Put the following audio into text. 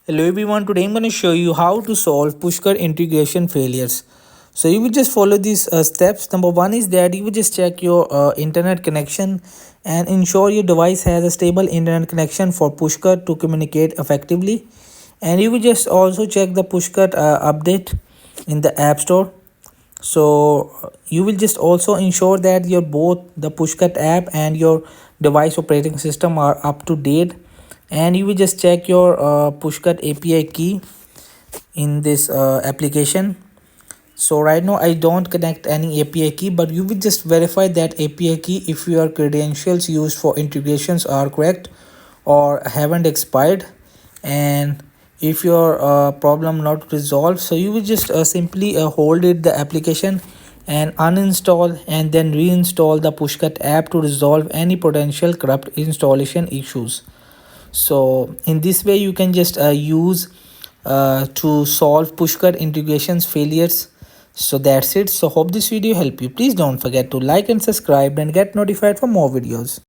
Hello everyone, today I'm going to show you how to solve Pushcut integration failures. So you will just follow these steps. Number one is that you will just check your internet connection and ensure your device has a stable internet connection for Pushcut to communicate effectively. And you will just also check the Pushcut update in the App Store. So you will just also ensure that your both the Pushcut app and your device operating system are up to date, and you will just check your Pushcut API key in this application. So right now I don't connect any API key, but you will just verify that API key if your credentials used for integrations are correct or haven't expired. And if your problem not resolved, so you will just simply hold it the application and uninstall and then reinstall the Pushcut app to resolve any potential corrupt installation issues. So in this way you can just use to solve Pushcut integrations failures. So that's it. So hope this video help you. Please don't forget to like and subscribe and get notified for more videos.